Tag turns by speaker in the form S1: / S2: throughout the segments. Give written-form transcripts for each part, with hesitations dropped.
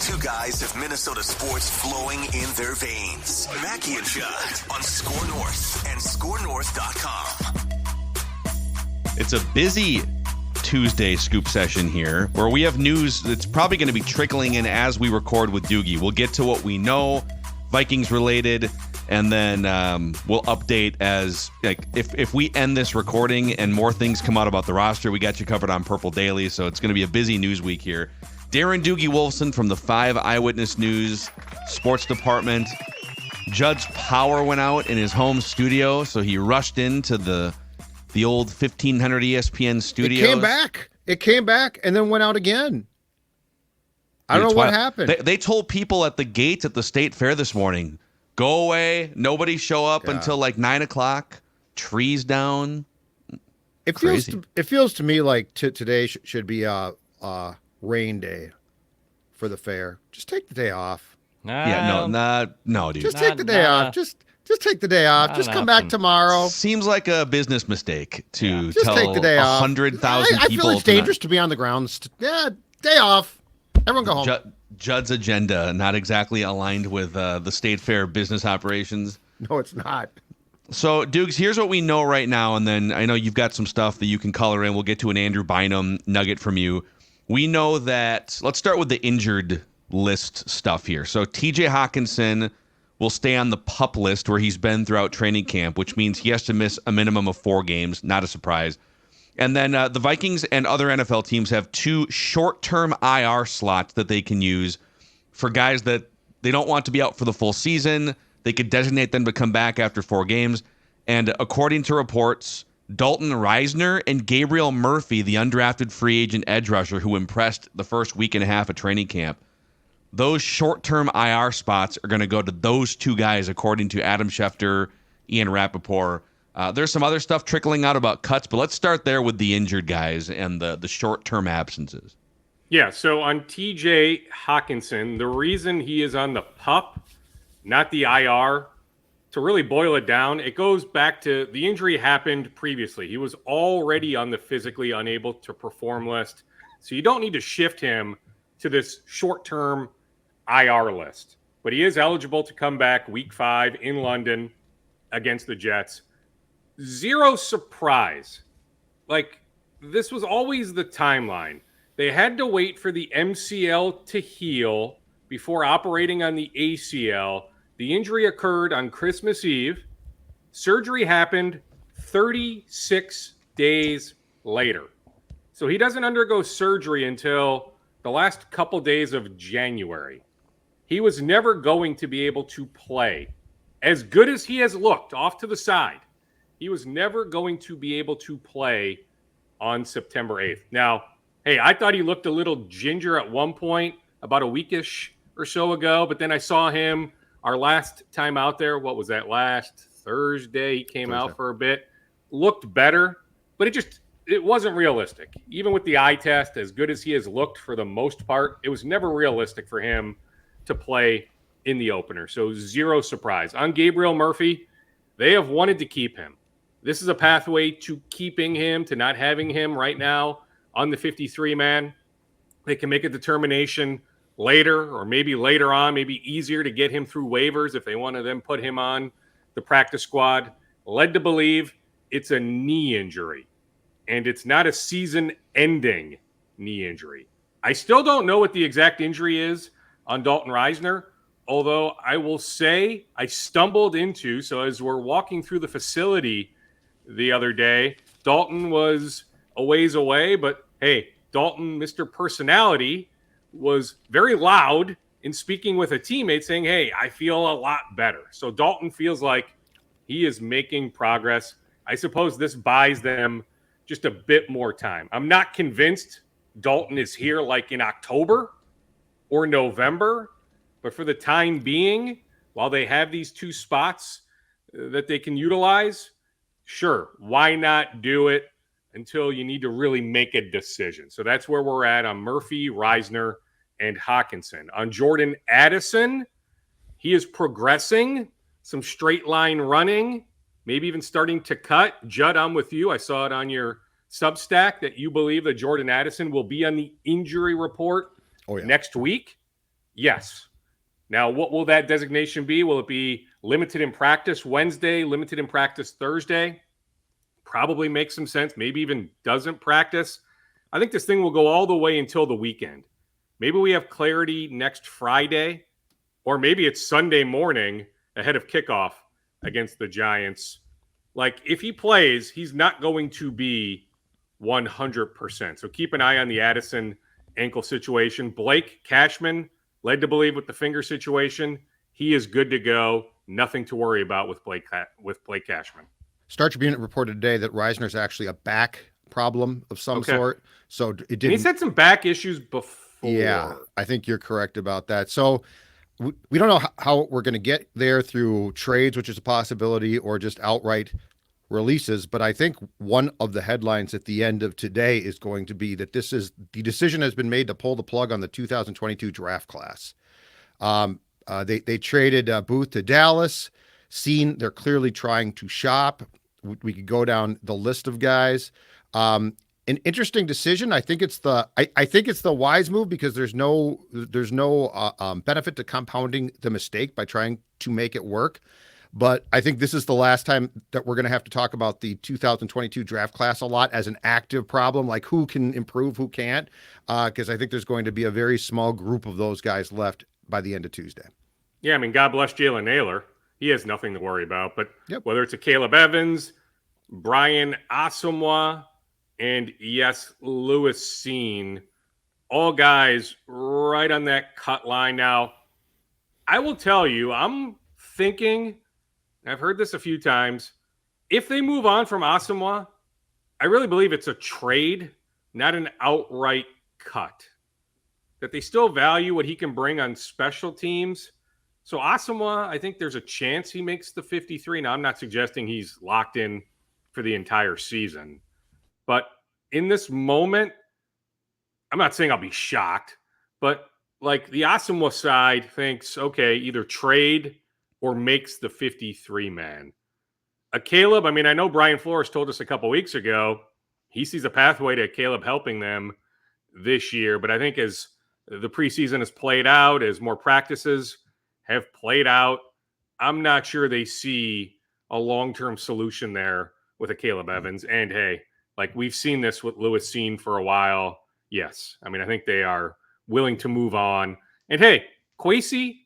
S1: Two guys have Minnesota sports flowing in their veins. Mackie and Judd on SKOR North and SKORNorth.com.
S2: It's a busy Tuesday scoop session here where we have news that's probably going to be trickling in as we record with Doogie. We'll get to what we know, Vikings related, and then we'll update as if we end this recording and more things come out about the roster. We got you covered on Purple Daily, so it's going to be a busy news week here. Darren Doogie Wolfson from the 5 Eyewitness News Sports Department. Judd's power went out in his home studio, so he rushed into the old 1500 ESPN studios.
S3: It came back and then went out again. I don't know what happened.
S2: They told people at the gate at the state fair this morning, go away, nobody show up until like 9 o'clock, trees down.
S3: It feels to me like today should be a rain day for the fair. Just take the day off.
S2: No, dude.
S3: Just take the day off. Just take the day off. Just come back tomorrow.
S2: Seems like a business mistake to
S3: just
S2: tell
S3: take the day off.
S2: 100,000 people.
S3: I feel it's dangerous to be on the ground. Day off. Everyone go home.
S2: Judd's agenda not exactly aligned with the state fair business operations.
S3: No, it's not.
S2: So, Dukes, here's what we know right now, and then I know you've got some stuff that you can color in. We'll get to an Andrew Bynum nugget from you. We know that, let's start with the injured list stuff here. So TJ Hockenson will stay on the PUP list where he's been throughout training camp, which means he has to miss a minimum of 4 games. Not a surprise. And then the Vikings and other NFL teams have 2 short-term IR slots that they can use for guys that they don't want to be out for the full season. They could designate them to come back after 4 games. And according to reports, Dalton Reisner and Gabriel Murphy, the undrafted free agent edge rusher who impressed the first week and a half of training camp, those short-term IR spots are going to go to those 2 guys, according to Adam Schefter, Ian Rappaport. There's some other stuff trickling out about cuts, but let's start there with the injured guys and the short-term absences.
S4: Yeah, so on TJ Hockenson, the reason he is on the PUP, not the IR, to really boil it down, it goes back to the injury happened previously. He was already on the physically unable to perform list, so you don't need to shift him to this short-term IR list. But he is eligible to come back week 5 in London against the Jets. Zero surprise. Like, this was always the timeline. They had to wait for the MCL to heal before operating on the ACL. The injury occurred on Christmas Eve. Surgery happened 36 days later. So he doesn't undergo surgery until the last couple days of January. He was never going to be able to play. As good as he has looked off to the side, he was never going to be able to play on September 8th. Now, hey, I thought he looked a little ginger at one point about a weekish or so ago, but then I saw him our last time out there. What was that, last Thursday? He came out for a bit, looked better, but it wasn't realistic. Even with the eye test, as good as he has looked for the most part, it was never realistic for him to play in the opener. So zero surprise. On Gabriel Murphy, they have wanted to keep him. This is a pathway to keeping him, to not having him right now on the 53-man. They can make a determination later, or maybe later on, maybe easier to get him through waivers if they want to then put him on the practice squad. Led to believe it's a knee injury, and it's not a season-ending knee injury. I still don't know what the exact injury is on Dalton Reisner, although I will say I stumbled into, so as we're walking through the facility the other day, Dalton was a ways away, but hey, Dalton, Mr. Personality, was very loud in speaking with a teammate saying, hey, I feel a lot better. So Dalton feels like he is making progress. I suppose this buys them just a bit more time. I'm not convinced Dalton is here like in October or November, but for the time being, while they have these 2 spots that they can utilize, sure, why not do it until you need to really make a decision? So that's where we're at on Murphy, Reisner, and Hockenson. On Jordan Addison, he is progressing, some straight line running, maybe even starting to cut. Judd, I'm with you. I saw it on your Substack that you believe that Jordan Addison will be on the injury report next week. Yes. Now, what will that designation be? Will it be limited in practice Wednesday, limited in practice Thursday? Probably makes some sense. Maybe even doesn't practice. I think this thing will go all the way until the weekend. Maybe we have clarity next Friday, or maybe it's Sunday morning ahead of kickoff against the Giants. Like, if he plays, he's not going to be 100%. So keep an eye on the Addison ankle situation. Blake Cashman, led to believe with the finger situation, he is good to go. Nothing to worry about with Blake Cashman.
S3: Star Tribune reported today that Reisner's actually a back problem of some sort. So it didn't.
S4: And he's had some back issues before.
S3: Yeah, I think you're correct about that. So we don't know how we're going to get there through trades, which is a possibility, or just outright releases. But I think one of the headlines at the end of today is going to be that the decision has been made to pull the plug on the 2022 draft class. They traded Booth to Dallas. They're clearly trying to shop. We could go down the list of guys. An interesting decision. I think it's the wise move because there's no benefit to compounding the mistake by trying to make it work. But I think this is the last time that we're going to have to talk about the 2022 draft class a lot as an active problem, like who can improve, who can't, because I think there's going to be a very small group of those guys left by the end of Tuesday.
S4: Yeah, I mean, God bless Jalen Naylor. He has nothing to worry about. But whether it's a Caleb Evans, Brian Asamoah, and yes, Lewis Cine, all guys right on that cut line. Now, I will tell you, I'm thinking, I've heard this a few times, if they move on from Asamoah, I really believe it's a trade, not an outright cut. That they still value what he can bring on special teams. So Asamoah, I think there's a chance he makes the 53. Now, I'm not suggesting he's locked in for the entire season. But in this moment, I'm not saying I'll be shocked, but like the Asamoah side thinks, okay, either trade or makes the 53 man. A Caleb, I mean, I know Brian Flores told us a couple weeks ago, he sees a pathway to Caleb helping them this year. But I think as the preseason has played out, as more practices have played out, I'm not sure they see a long-term solution there with a Caleb Evans. And hey, like we've seen this with Lewis Cine for a while. Yes. I mean, I think they are willing to move on. And hey, Kwesi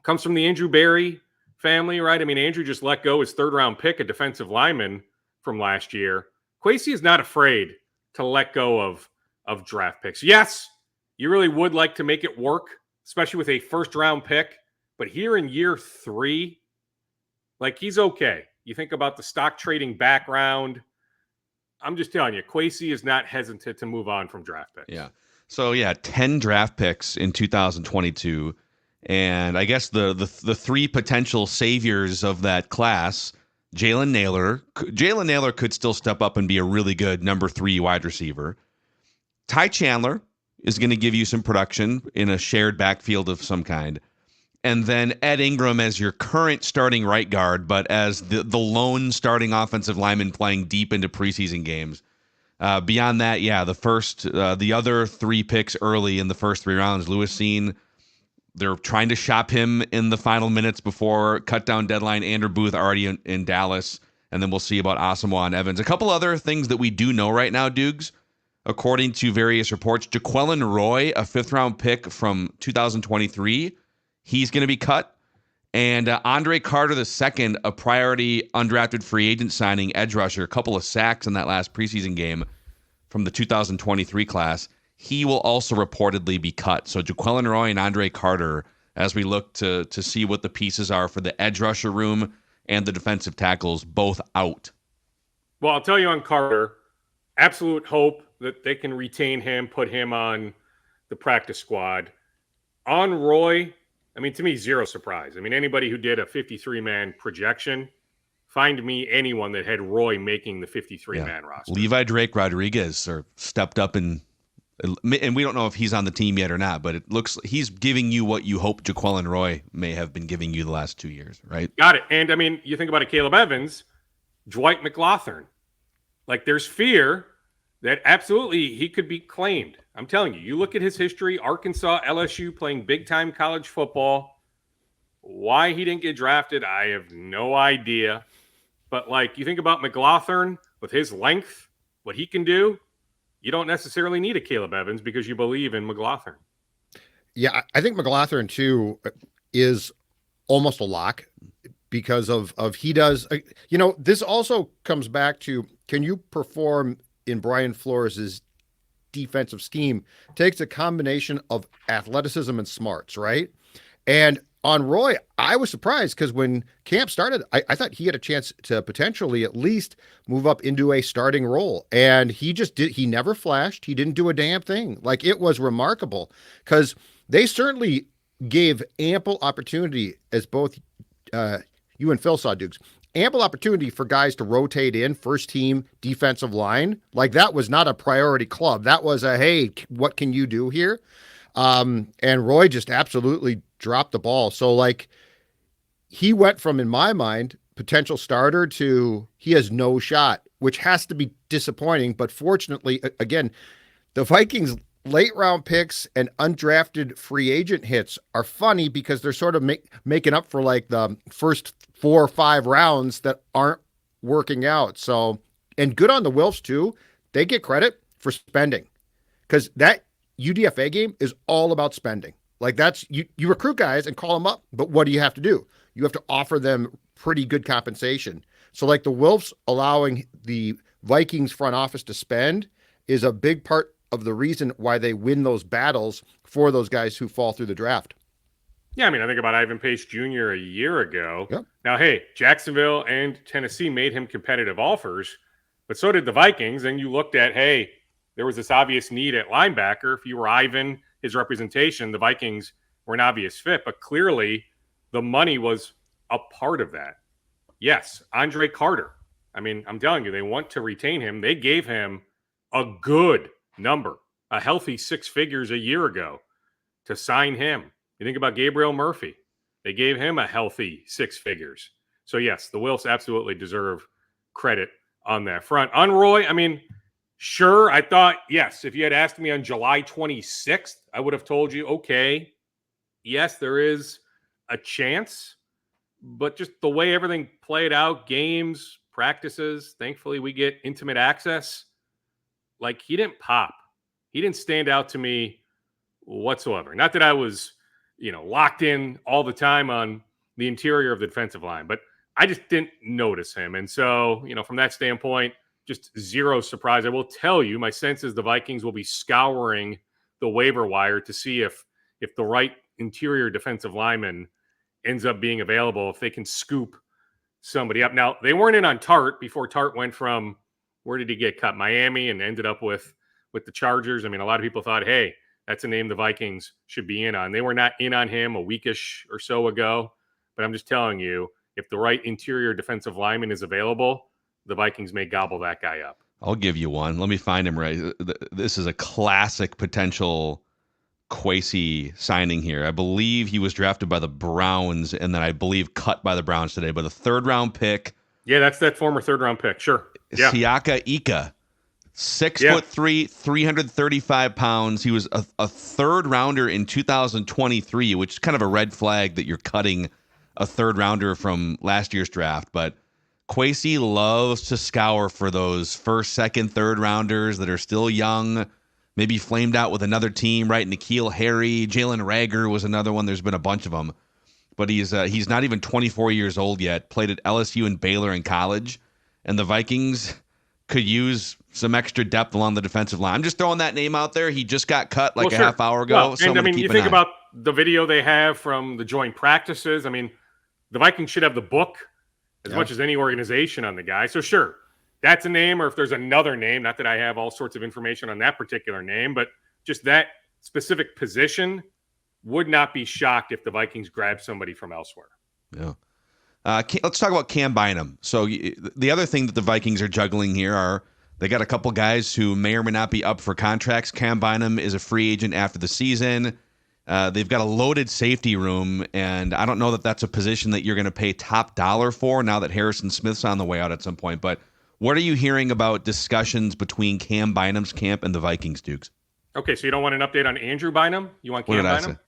S4: comes from the Andrew Berry family, right? I mean, Andrew just let go his third-round pick, a defensive lineman from last year. Kwesi is not afraid to let go of draft picks. Yes, you really would like to make it work, especially with a first-round pick. But here in year 3, like he's okay. You think about the stock trading background. I'm just telling you, Kwesi is not hesitant to move on from draft picks.
S2: Yeah. So, 10 draft picks in 2022. And I guess the three potential saviors of that class, Jalen Naylor. Jalen Naylor could still step up and be a really good number 3 wide receiver. Ty Chandler is going to give you some production in a shared backfield of some kind. And then Ed Ingram as your current starting right guard, but as the lone starting offensive lineman playing deep into preseason games. Beyond that, the other 3 picks early in the first 3 rounds, Lewis Cine, they're trying to shop him in the final minutes before cutdown deadline. Andrew Booth already in Dallas, and then we'll see about Asamoah and Evans. A couple other things that we do know right now, Doogs, according to various reports, Jaquelin Roy, a 5th-round pick from 2023, he's going to be cut. And Andre Carter II, a priority undrafted free agent signing, edge rusher, a couple of sacks in that last preseason game from the 2023 class, he will also reportedly be cut. So Jaquelin Roy and Andre Carter, as we look to see what the pieces are for the edge rusher room and the defensive tackles, both out.
S4: Well, I'll tell you on Carter, absolute hope that they can retain him, put him on the practice squad. On Roy, I mean, to me, zero surprise. I mean, anybody who did a 53-man projection, find me anyone that had Roy making the 53-man roster.
S2: Levi Drake Rodriguez stepped up and we don't know if he's on the team yet or not, but it looks he's giving you what you hope Jaquelin Roy may have been giving you the last 2 years, right?
S4: Got it. And, I mean, you think about a Caleb Evans, Dwight McLaughlin. Like, there's fear that absolutely he could be claimed I'm telling you, you look at his history, Arkansas, LSU, playing big-time college football. Why he didn't get drafted, I have no idea. But, like, you think about McLaughlin with his length, what he can do, you don't necessarily need a Caleb Evans because you believe in McLaughlin.
S3: Yeah, I think McLaughlin, too, is almost a lock because of he does, this also comes back to, can you perform in Brian Flores' defensive scheme? Takes a combination of athleticism and smarts, right? And on Roy, I was surprised because when camp started, I thought he had a chance to potentially at least move up into a starting role. And he never flashed. He didn't do a damn thing. Like, it was remarkable because they certainly gave ample opportunity, as both you and Phil saw, Dukes, ample opportunity for guys to rotate in first team defensive line. Like, that was not a priority club. That was a, hey, what can you do here? And Roy just absolutely dropped the ball. So, like, he went from, in my mind, potential starter to he has no shot, which has to be disappointing. But fortunately, again, the Vikings late round picks and undrafted free agent hits are funny because they're sort of making up for like the first 4 or 5 rounds that aren't working out. So, and good on the Wilfs too. They get credit for spending because that UDFA game is all about spending. Like, that's you recruit guys and call them up, but what do you have to do? You have to offer them pretty good compensation. So, like, the Wilfs allowing the Vikings front office to spend is a big part of the reason why they win those battles for those guys who fall through the draft.
S4: Yeah, I mean, I think about Ivan Pace Jr. a year ago.
S3: Yep.
S4: Now, hey, Jacksonville and Tennessee made him competitive offers, but so did the Vikings. And you looked at, hey, there was this obvious need at linebacker. If you were Ivan, his representation, the Vikings were an obvious fit, but clearly the money was a part of that. Yes, Andre Carter. I mean, I'm telling you, they want to retain him. They gave him a good number, a healthy 6 figures a year ago to sign him. You think about Gabriel Murphy. They gave him a healthy 6 figures. So, yes, the Wilfs absolutely deserve credit on that front. On Roy, I mean, sure, I thought, yes, if you had asked me on July 26th, I would have told you, okay, yes, there is a chance. But just the way everything played out, games, practices, thankfully we get intimate access. Like, he didn't pop. He didn't stand out to me whatsoever. Not that I was, locked in all the time on the interior of the defensive line, but I just didn't notice him. And so, from that standpoint, just zero surprise. I will tell you, my sense is the Vikings will be scouring the waiver wire to see if the right interior defensive lineman ends up being available, if they can scoop somebody up. Now, they weren't in on Tart before Tart went from, where did he get cut? Miami, and ended up with the Chargers. I mean, a lot of people thought, hey, that's a name the Vikings should be in on. They were not in on him a weekish or so ago. But I'm just telling you, if the right interior defensive lineman is available, the Vikings may gobble that guy up.
S2: I'll give you one. Let me find him right. This is a classic potential Kwesi signing here. I believe he was drafted by the Browns and then I believe cut by the Browns today. But a 3rd-round pick.
S4: Yeah, that's that former 3rd-round pick. Sure. Yeah.
S2: Siaka Ika. 6'3", 335 pounds. He was a 3rd rounder in 2023, which is kind of a red flag that you're cutting a 3rd rounder from last year's draft. But Kwesi loves to scour for those 1st, 2nd, 3rd rounders that are still young, maybe flamed out with another team, right? N'Keal Harry, Jalen Rager was another one. There's been a bunch of them. But he's not even 24 years old yet, played at LSU and Baylor in college. And the Vikings could use some extra depth along the defensive line. I'm just throwing that name out there. He just got cut a half hour ago.
S4: Well, and I mean, you think about the video they have from the joint practices. I mean, the Vikings should have the book as much as any organization on the guy. So sure, that's a name, or if there's another name, not that I have all sorts of information on that particular name, but just that specific position, would not be shocked if the Vikings grab somebody from elsewhere.
S2: Yeah. Let's talk about Cam Bynum. So the other thing that the Vikings are juggling here are they got a couple guys who may or may not be up for contracts. Cam Bynum is a free agent after the season. They've got a loaded safety room, and I don't know that that's a position that you're going to pay top dollar for now that Harrison Smith's on the way out at some point. But what are you hearing about discussions between Cam Bynum's camp and the Vikings, Dukes?
S4: Okay, so you don't want an update on Andrew Bynum? You want
S2: What
S4: Cam
S2: did I
S4: Bynum?
S2: say?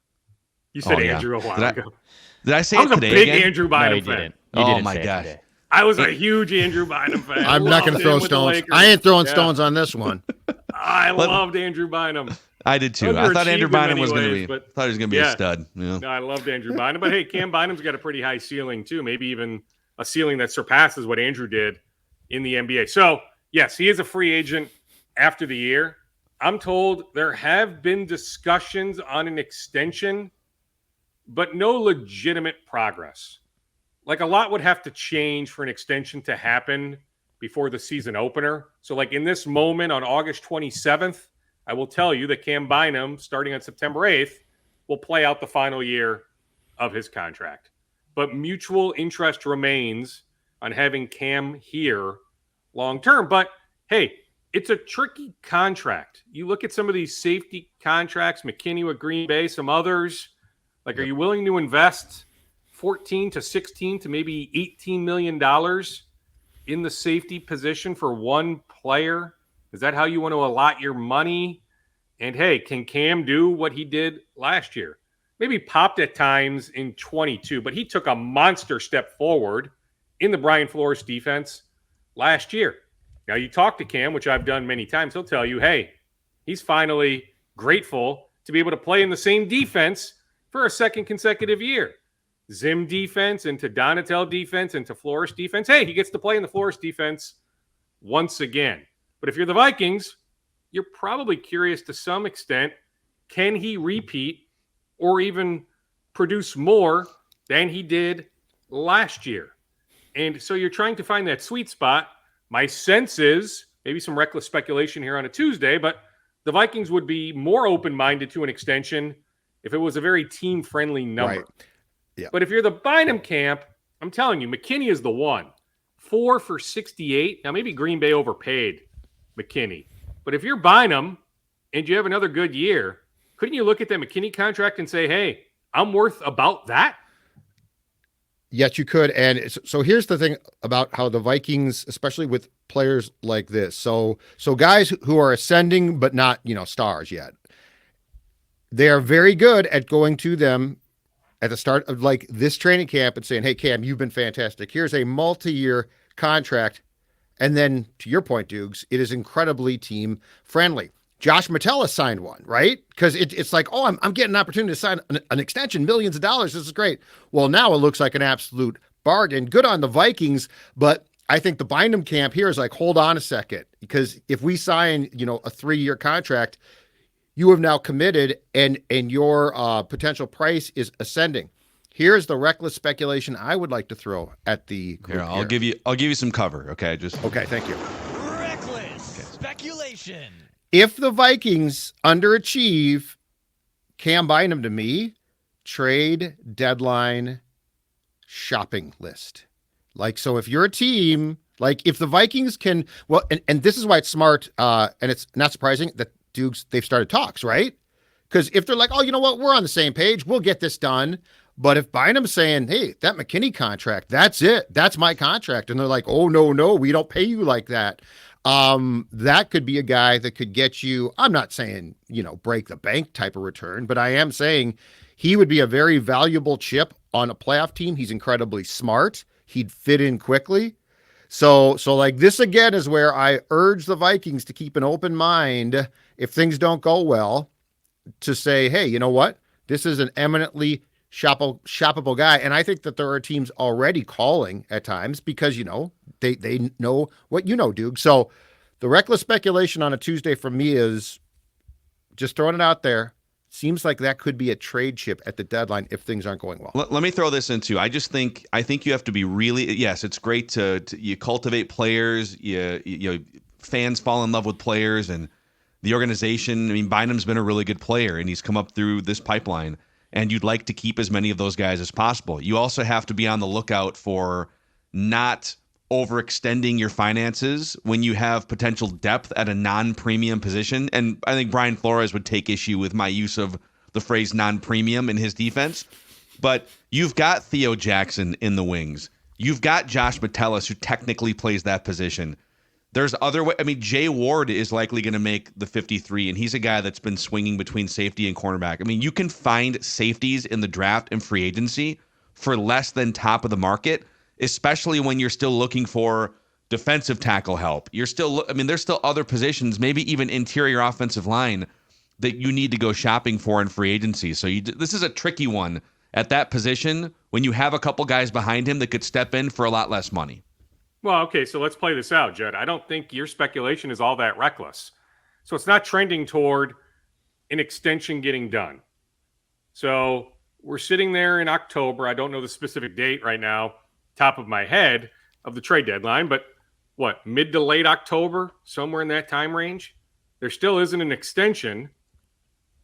S4: You said
S2: Oh, yeah.
S4: Andrew a while
S2: Did I-
S4: ago.
S2: Did I say
S4: I
S2: it
S4: was a
S2: today
S4: big
S2: again?
S4: Andrew
S5: No,
S4: Bynum
S5: you
S4: fan.
S5: didn't.
S2: Oh,
S5: didn't
S2: my
S5: say it
S2: gosh.
S5: today.
S4: I was a huge Andrew Bynum fan.
S3: I'm not going to
S4: Loved
S3: throw
S4: him with the
S3: stones.
S4: Lakers.
S3: I ain't throwing
S4: Yeah.
S3: stones on this one.
S4: I loved Andrew Bynum.
S2: I did too. I thought Andrew
S4: Underachieved in
S2: Bynum
S4: many
S2: was going to
S4: ways,
S2: be.
S4: but-
S2: Thought he was going to be a stud. Yeah.
S4: No, I loved Andrew Bynum. But hey, Cam Bynum's got a pretty high ceiling too. Maybe even a ceiling that surpasses what Andrew did in the NBA. So, yes, he is a free agent after the year. I'm told there have been discussions on an extension, but no legitimate progress. Like a lot would have to change for an extension to happen before the season opener. So like in this moment on August 27th, I will tell you that Cam Bynum, starting on September 8th, will play out the final year of his contract. But mutual interest remains on having Cam here long term. But hey, it's a tricky contract. You look at some of these safety contracts, McKinney with Green Bay, some others. Like, are you willing to invest 14 to 16 to maybe $18 million in the safety position for one player? Is that how you want to allot your money? And hey, can Cam do what he did last year? Maybe popped at times in 22, but he took a monster step forward in the Brian Flores defense last year. Now, you talk to Cam, which I've done many times, he'll tell you, hey, he's finally grateful to be able to play in the same defense for a second consecutive year. Zim defense into Donatel defense into Flores defense. Hey, he gets to play in the Flores defense once again. But if you're the Vikings, you're probably curious to some extent, can he repeat or even produce more than he did last year? And so you're trying to find that sweet spot. My sense is, maybe some reckless speculation here on a Tuesday, but the Vikings would be more open-minded to an extension if it was a very team-friendly number.
S3: Right. Yeah.
S4: But if you're the Bynum camp, I'm telling you, McKinney is the one. 4 for 68. Now, maybe Green Bay overpaid McKinney. But if you're Bynum and you have another good year, couldn't you look at that McKinney contract and say, hey, I'm worth about that?
S3: Yes, you could. And so here's the thing about how the Vikings, especially with players like this. So guys who are ascending, but not, stars yet. They are very good at going to them at the start of like this training camp and saying, hey, Cam, you've been fantastic. Here's a multi-year contract. And then to your point, Dukes, it is incredibly team friendly. Josh Metella signed one, right? Because it's like, oh, I'm getting an opportunity to sign an extension, millions of dollars. This is great. Well, now it looks like an absolute bargain. Good on the Vikings, but I think the Bynum camp here is like, hold on a second, because if we sign, a 3-year contract, you have now committed, and your potential price is ascending. Here's the reckless speculation I would like to throw at the group
S2: Here, I'll give you some cover. Okay,
S3: Okay, thank you.
S5: Reckless speculation.
S3: If the Vikings underachieve, Cam Bynum to me, trade deadline shopping list. Like, so if you're a team, like if the Vikings can, well, and this is why it's smart, and it's not surprising that Dukes, they've started talks, right? Because if they're like, oh, you know what, we're on the same page, we'll get this done. But if Bynum's saying, hey, that McKinney contract, that's it, that's my contract, and they're like, oh, no, we don't pay you like that. That could be a guy that could get you, I'm not saying, break the bank type of return, but I am saying he would be a very valuable chip on a playoff team. He's incredibly smart. He'd fit in quickly. So like this again is where I urge the Vikings to keep an open mind if things don't go well, to say, hey, you know what? This is an eminently shoppable guy. And I think that there are teams already calling at times because, they know what Duke. So the reckless speculation on a Tuesday from me is just throwing it out there. Seems like that could be a trade chip at the deadline if things aren't going well.
S2: Let me throw this in too. I think you have to be really, yes, it's great to you cultivate players, you fans fall in love with players and the organization. I mean, Bynum's been a really good player and he's come up through this pipeline, and you'd like to keep as many of those guys as possible. You also have to be on the lookout for not overextending your finances when you have potential depth at a non-premium position. And I think Brian Flores would take issue with my use of the phrase non-premium in his defense. But you've got Theo Jackson in the wings. You've got Josh Metellus, who technically plays that position. There's other way. I mean, Jay Ward is likely going to make the 53, and he's a guy that's been swinging between safety and cornerback. I mean, you can find safeties in the draft and free agency for less than top of the market, especially when you're still looking for defensive tackle help. There's still other positions, maybe even interior offensive line, that you need to go shopping for in free agency. So this is a tricky one at that position when you have a couple guys behind him that could step in for a lot less money.
S4: Well, okay, so let's play this out, Judd. I don't think your speculation is all that reckless. So it's not trending toward an extension getting done. So we're sitting there in October. I don't know the specific date right now, top of my head, of the trade deadline, but what, mid to late October, somewhere in that time range? There still isn't an extension,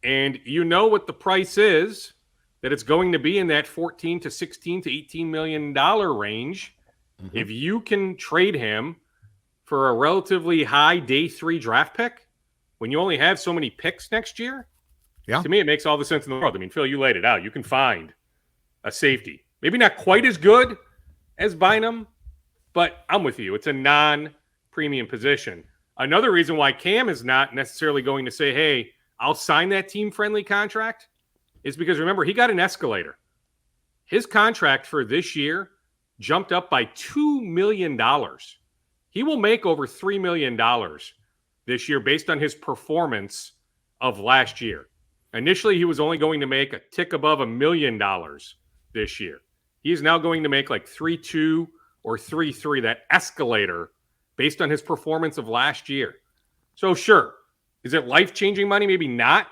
S4: and you know what the price is, that it's going to be in that 14 to 16 to $18 million range. Mm-hmm. If you can trade him for a relatively high day 3 draft pick, when you only have so many picks next year, to me, it makes all the sense in the world. I mean, Phil, you laid it out. You can find a safety. Maybe not quite as good as Bynum, but I'm with you. It's a non-premium position. Another reason why Cam is not necessarily going to say, hey, I'll sign that team-friendly contract is because, remember, he got an escalator. His contract for this year jumped up by $2 million. He will make over $3 million this year based on his performance of last year. Initially, he was only going to make a tick above $1 million this year. He is now going to make like 3.2 or 3.3, that escalator, based on his performance of last year. So sure, is it life-changing money? Maybe not,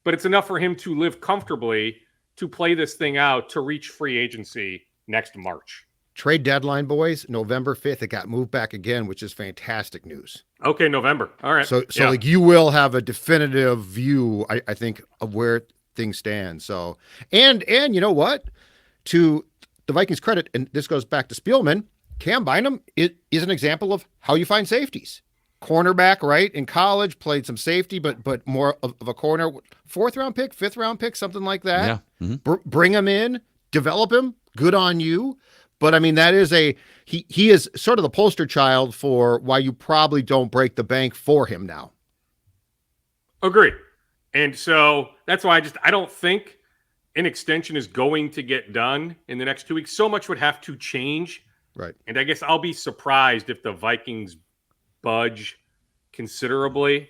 S4: but it's enough for him to live comfortably to play this thing out to reach free agency next March.
S3: Trade deadline, boys, November 5th. It got moved back again, which is fantastic news.
S4: Okay, November. All right.
S3: So like you will have a definitive view, I think, of where things stand. So, and you know what? To the Vikings' credit, and this goes back to Spielman, Cam Bynum is an example of how you find safeties. Cornerback, right? In college, played some safety, but more of a corner. 4th round pick, 5th round pick, something like that.
S2: Yeah. Mm-hmm.
S3: Bring him in, develop him. Good on you. But I mean, that is he is sort of the poster child for why you probably don't break the bank for him now.
S4: Agree. And so that's why I don't think an extension is going to get done in the next 2 weeks. So much would have to change.
S3: Right.
S4: And I guess I'll be surprised if the Vikings budge considerably.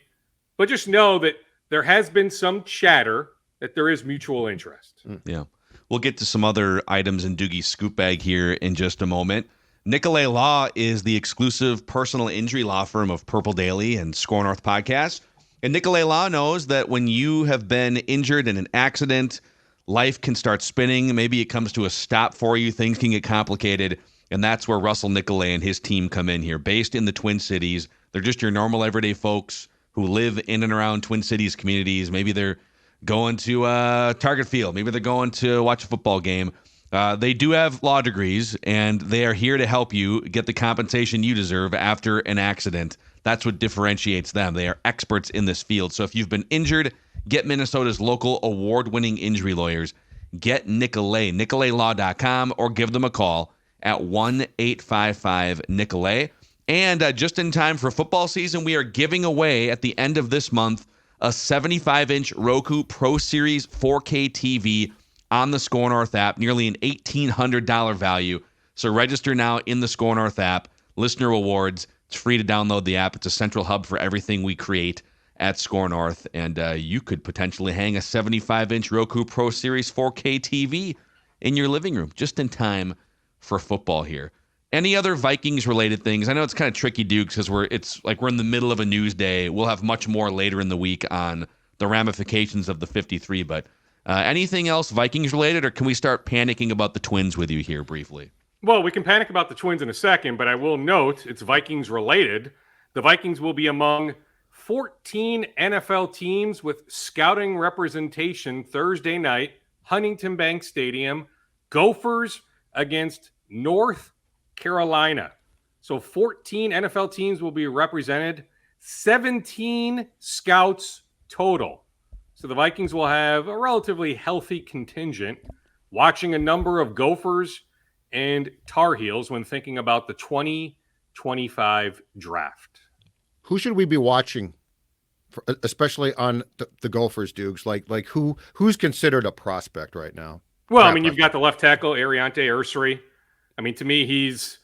S4: But just know that there has been some chatter that there is mutual interest.
S2: Yeah. We'll get to some other items in Doogie's scoop bag here in just a moment. Nicolay Law is the exclusive personal injury law firm of Purple Daily and SKOR North Podcast. And Nicolay Law knows that when you have been injured in an accident, life can start spinning. Maybe it comes to a stop for you. Things can get complicated. And that's where Russell Nicolay and his team come in here. Based in the Twin Cities. They're just your normal everyday folks who live in and around Twin Cities communities. Maybe they're going to Target Field. Maybe they're going to watch a football game. They do have law degrees, and they are here to help you get the compensation you deserve after an accident. That's what differentiates them. They are experts in this field. So if you've been injured, get Minnesota's local award-winning injury lawyers. Get Nicolay, nicolaylaw.com, or give them a call at 1-855-NICOLAY. And just in time for football season, we are giving away at the end of this month a 75-inch Roku Pro Series 4K TV on the SKOR North app, nearly an $1,800 value. So register now in the SKOR North app. Listener awards. It's free to download the app. It's a central hub for everything we create at SKOR North. And you could potentially hang a 75-inch Roku Pro Series 4K TV in your living room just in time for football here. Any other Vikings-related things? I know it's kind of tricky, Dukes, because we're in the middle of a news day. We'll have much more later in the week on the ramifications of the 53. But anything else Vikings-related, or can we start panicking about the Twins with you here briefly?
S4: Well, we can panic about the Twins in a second, but I will note it's Vikings-related. The Vikings will be among 14 NFL teams with scouting representation Thursday night, Huntington Bank Stadium. Gophers against North Carolina. So 14 NFL teams will be represented, 17 scouts total. So the Vikings will have a relatively healthy contingent, watching a number of Gophers and Tar Heels when thinking about the 2025 draft.
S3: Who should we be watching, especially on the Gophers, Dukes? Like who's considered a prospect right now?
S4: Well, I mean, you've got the left tackle, Ariante Ursary. I mean, to me, he's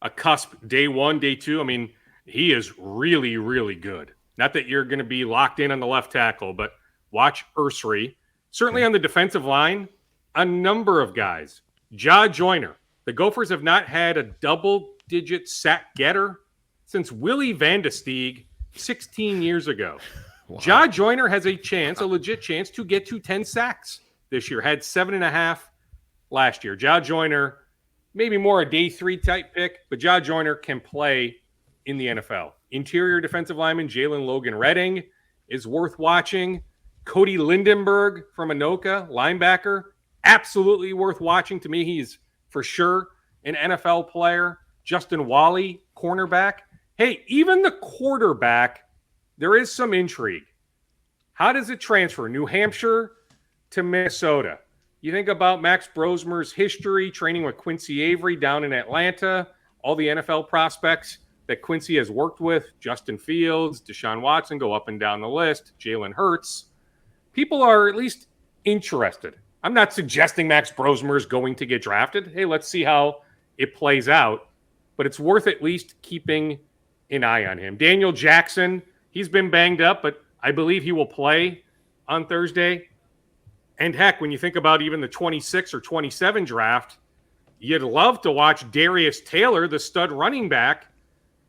S4: a cusp day 1, day 2. I mean, he is really, really good. Not that you're going to be locked in on the left tackle, but watch Ursary. Certainly on the defensive line, a number of guys. Ja Joyner. The Gophers have not had a double-digit sack getter since Willie Vandestieg 16 years ago. Wow. Ja Joyner has a legit chance to get to 10 sacks this year. Had 7.5 last year. Ja Joyner, maybe more a day 3 type pick, but Ja Joyner can play in the NFL. Interior defensive lineman Jalen Logan Redding is worth watching. Cody Lindenberg from Anoka, linebacker, absolutely worth watching. To me, he's for sure an NFL player. Justin Wally, cornerback. Hey, even the quarterback, there is some intrigue. How does it transfer? New Hampshire to Minnesota. You think about Max Brosmer's history, training with Quincy Avery down in Atlanta, all the NFL prospects that Quincy has worked with, Justin Fields, Deshaun Watson, go up and down the list, Jalen Hurts. People are at least interested. I'm not suggesting Max Brosmer is going to get drafted. Hey, let's see how it plays out. But it's worth at least keeping an eye on him. Daniel Jackson, he's been banged up, but I believe he will play on Thursday. And heck, when you think about even the 26 or 27 draft, you'd love to watch Darius Taylor, the stud running back.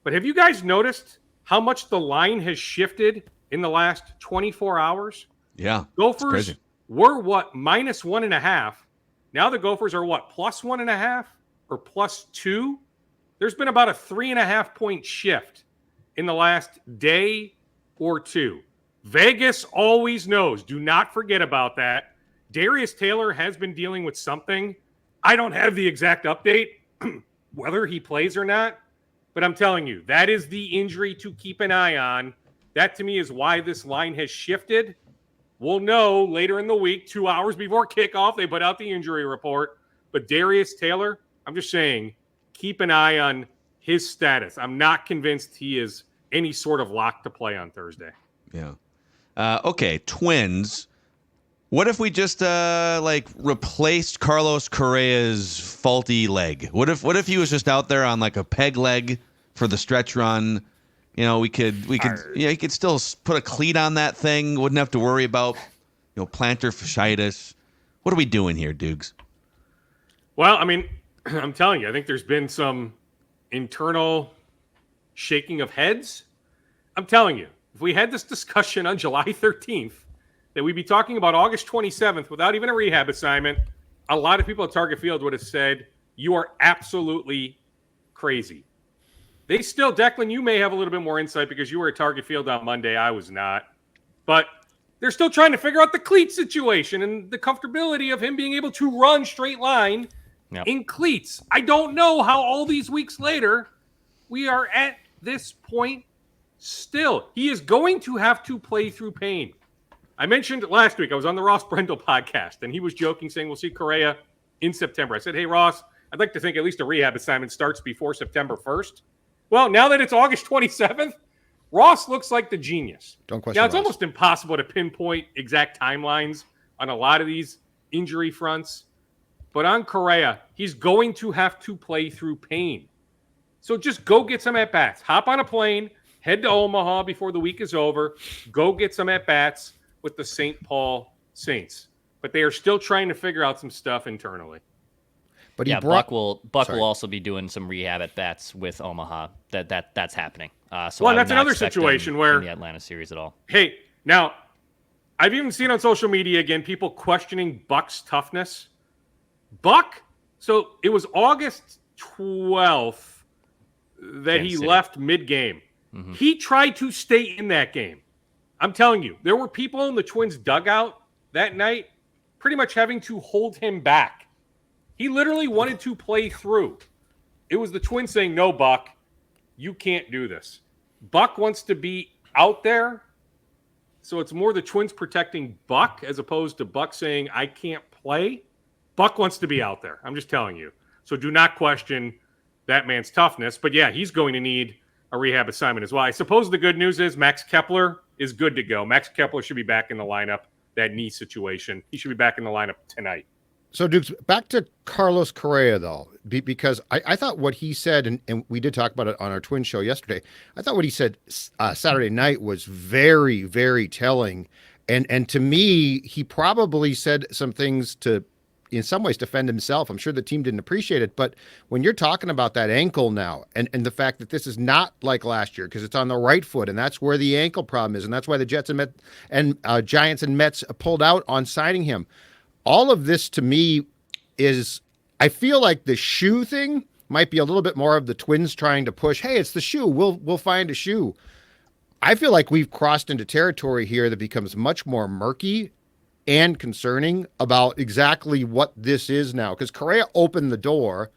S4: But have you guys noticed how much the line has shifted in the last 24 hours?
S2: Yeah.
S4: Gophers were what, -1.5. Now the Gophers are what, +1.5 or +2? There's been about a 3.5 point shift in the last day or two. Vegas always knows. Do not forget about that. Darius Taylor has been dealing with something. I don't have the exact update, whether he plays or not, but I'm telling you, that is the injury to keep an eye on. That to me is why this line has shifted. We'll know later in the week, 2 hours before kickoff, they put out the injury report. But Darius Taylor, I'm just saying, keep an eye on his status. I'm not convinced he is any sort of lock to play on Thursday.
S2: Yeah. Okay, Twins. What if we just replaced Carlos Correa's faulty leg? What if he was just out there on like a peg leg for the stretch run? You know, he could still put a cleat on that thing. Wouldn't have to worry about, plantar fasciitis. What are we doing here, Dukes?
S4: Well, I mean, I'm telling you, I think there's been some internal shaking of heads. I'm telling you, if we had this discussion on July 13th, that we'd be talking about August 27th without even a rehab assignment, a lot of people at Target Field would have said, you are absolutely crazy. They still, Declan, you may have a little bit more insight because you were at Target Field on Monday. I was not. But they're still trying to figure out the cleat situation and the comfortability of him being able to run straight line in cleats. I don't know how all these weeks later we are at this point still. He is going to have to play through pain. I mentioned last week, I was on the Ross Brendel podcast, and he was joking, saying we'll see Correa in September. I said, hey, Ross, I'd like to think at least a rehab assignment starts before September 1st. Well, now that it's August 27th, Ross looks like the genius.
S3: Don't question
S4: Now, it's
S3: Ross.
S4: almost impossible to pinpoint exact timelines on a lot of these injury fronts. But on Correa, he's going to have to play through pain. So just go get some at-bats. Hop on a plane, head to Omaha before the week is over. Go get some at-bats with the St. Paul Saints. But they are still trying to figure out some stuff internally.
S3: But
S6: Buck will also be doing some rehab at bats with Omaha. That's happening. So
S4: well, that's another situation where
S6: in the Atlanta series at all.
S4: Hey, now I've even seen on social media again people questioning Buck's toughness. Buck, so it was August 12th that he left mid-game. Mm-hmm. He tried to stay in that game. I'm telling you, there were people in the Twins dugout that night pretty much having to hold him back. He literally wanted to play through. It was the Twins saying, no, Buck, you can't do this. Buck wants to be out there. So it's more the Twins protecting Buck as opposed to Buck saying, I can't play. Buck wants to be out there. I'm just telling you. So do not question that man's toughness. But yeah, he's going to need a rehab assignment as well. I suppose the good news is Max Kepler is good to go. Max Kepler should be back in the lineup. That knee situation, he should be back in the lineup tonight.
S3: So, Dukes, back to Carlos Correa, though, because I thought what he said, and we did talk about it on our Twin show yesterday, I thought what he said Saturday night was very, very telling. And to me, he probably said some things to, in some ways, defend himself. I'm sure the team didn't appreciate it. But when you're talking about that ankle now and the fact that this is not like last year because it's on the right foot, and that's where the ankle problem is, and that's why the Jets and Giants and Mets pulled out on signing him. All of this to me is, I feel like the shoe thing might be a little bit more of the Twins trying to push, hey, it's the shoe. We'll find a shoe. I feel like we've crossed into territory here that becomes much more murky and concerning about exactly what this is now. Because Correa opened the door,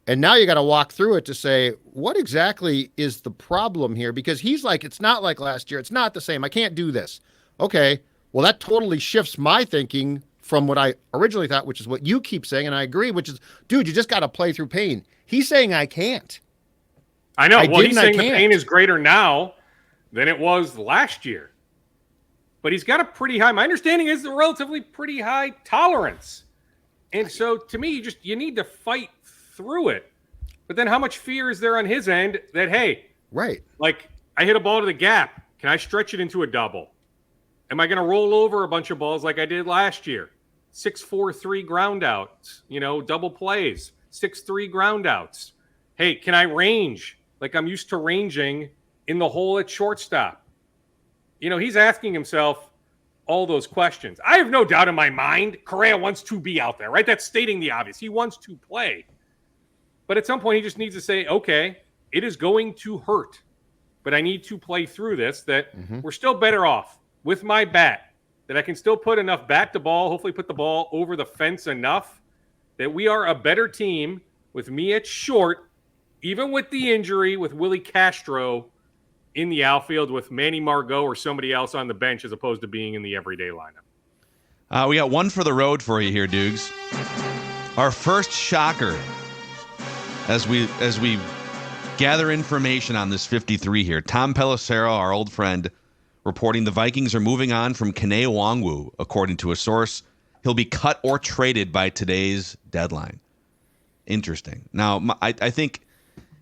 S3: and now you got to walk through it to say, what exactly is the problem here? Because he's like, it's not like last year. It's not the same. I can't do this. Okay, well, that totally shifts my thinking from what I originally thought, which is what you keep saying, and I agree, which is, dude, you just got to play through pain. He's saying I can't.
S4: I know. Well, he's saying the pain is greater now than it was last year. But he's got a pretty high, my understanding is a relatively pretty high tolerance. And so to me, you need to fight through it. But then how much fear is there on his end that, hey,
S3: right,
S4: like I hit a ball to the gap. Can I stretch it into a double? Am I going to roll over a bunch of balls like I did last year? 6-4-3 ground outs, double plays, 6-3 ground outs. Hey, can I range like I'm used to ranging in the hole at shortstop? He's asking himself all those questions. I have no doubt in my mind Correa wants to be out there, right? That's stating the obvious. He wants to play. But at some point, he just needs to say, okay, it is going to hurt, but I need to play through this, that we're still better off with my bat, that I can still put enough bat to ball, hopefully put the ball over the fence enough that we are a better team with me at short, even with the injury with Willie Castro in the outfield with Manny Margot or somebody else on the bench as opposed to being in the everyday lineup.
S2: We got one for the road for you here, Dukes. Our first shocker as we gather information on this 53 here. Tom Pelissero, our old friend, reporting the Vikings are moving on from Kene Nwangwu, according to a source. He'll be cut or traded by today's deadline. Interesting. Now, I think,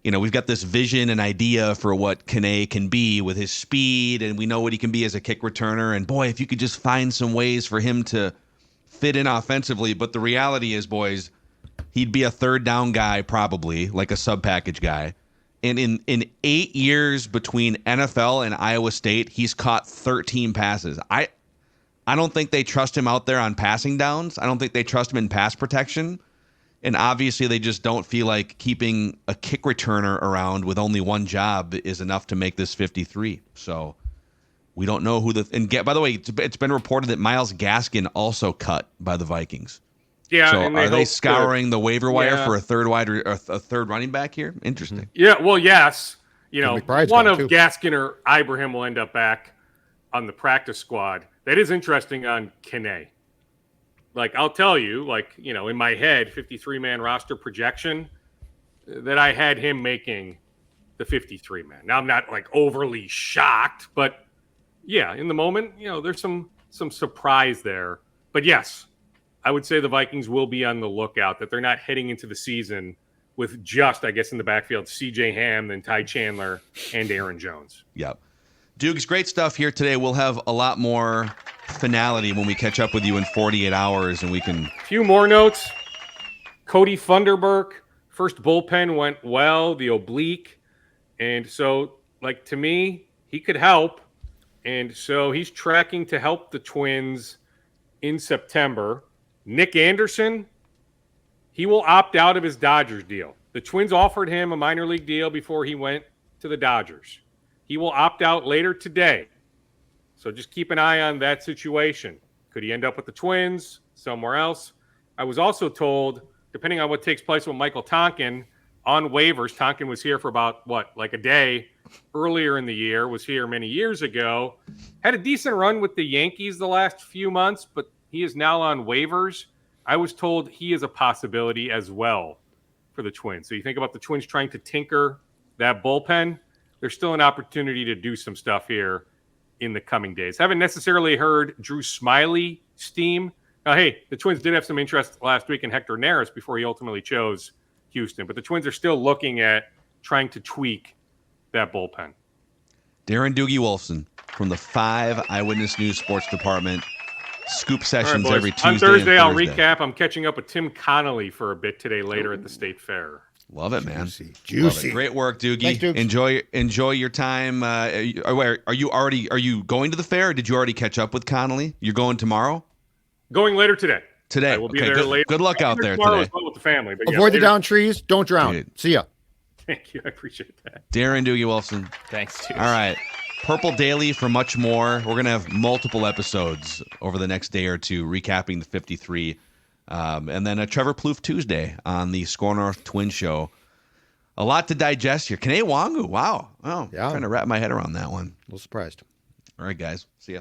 S2: we've got this vision and idea for what Kene can be with his speed, and we know what he can be as a kick returner. And boy, if you could just find some ways for him to fit in offensively. But the reality is, boys, he'd be a third down guy, probably, like a sub-package guy. And in 8 years between NFL and Iowa State, he's caught 13 passes. I don't think they trust him out there on passing downs. I don't think they trust him in pass protection. And obviously, they just don't feel like keeping a kick returner around with only one job is enough to make this 53. So we don't know who by the way, it's been reported that Myles Gaskin also cut by the Vikings.
S4: Yeah.
S2: So are they scouring the waiver wire for a third running back here? Interesting.
S4: Yeah. Well, yes. One of
S3: too.
S4: Gaskin or Ibrahim will end up back on the practice squad. That is interesting on Kene. Like, I'll tell you, in my head, 53-man roster projection, that I had him making the 53-man. Now, I'm not, overly shocked, but, yeah, in the moment, there's some surprise there. But, yes, I would say the Vikings will be on the lookout, that they're not heading into the season with just, I guess, in the backfield, C.J. Ham, then Ty Chandler, and Aaron Jones.
S2: Yep. Dukes, great stuff here today. We'll have a lot more finality when we catch up with you in 48 hours, and we can...
S4: A few more notes. Cody Funderburk, first bullpen went well, the oblique. And so, to me, he could help. And so he's tracking to help the Twins in September. Nick Anderson, he will opt out of his Dodgers deal. The Twins offered him a minor league deal before he went to the Dodgers. He will opt out later today. So just keep an eye on that situation. Could he end up with the Twins, somewhere else? I was also told, depending on what takes place with Michael Tonkin on waivers, Tonkin was here for about, a day earlier in the year, was here many years ago, had a decent run with the Yankees the last few months, but he is now on waivers. I was told he is a possibility as well for the Twins. So you think about the Twins trying to tinker that bullpen, there's still an opportunity to do some stuff here in the coming days. Haven't necessarily heard Drew Smyly steam. Now, hey, the Twins did have some interest last week in Hector Neris before he ultimately chose Houston, but the Twins are still looking at trying to tweak that bullpen.
S2: Darren Doogie Wolfson from the 5 Eyewitness News Sports Department. Scoop sessions every Tuesday.
S4: On Thursday, I'll recap. I'm catching up with Tim Connolly for a bit today later at the State Fair.
S2: Love it, man.
S3: Juicy.
S2: Love it. Great work, Doogie.
S3: Thanks,
S2: enjoy your time. Are you going to the fair? Or did you already catch up with Connolly? You're going tomorrow?
S4: Going later today.
S2: Today.
S4: I will be
S2: okay,
S4: there later.
S2: Good luck out there
S4: tomorrow
S2: today.
S4: As well with the family. But
S3: Avoid the down trees. Don't drown.
S2: Dude.
S3: See ya.
S4: Thank you. I appreciate that.
S2: Darren Doogie Wolfson.
S6: Thanks, dude.
S2: All right. Purple Daily for much more. We're going to have multiple episodes over the next day or two recapping the 53. And then a Trevor Plouffe Tuesday on the SKOR North Twin Show. A lot to digest here. Kane Wangu. Wow. Oh,
S3: yeah.
S2: Trying to wrap my head around that one.
S3: A little surprised.
S2: All right, guys. See ya.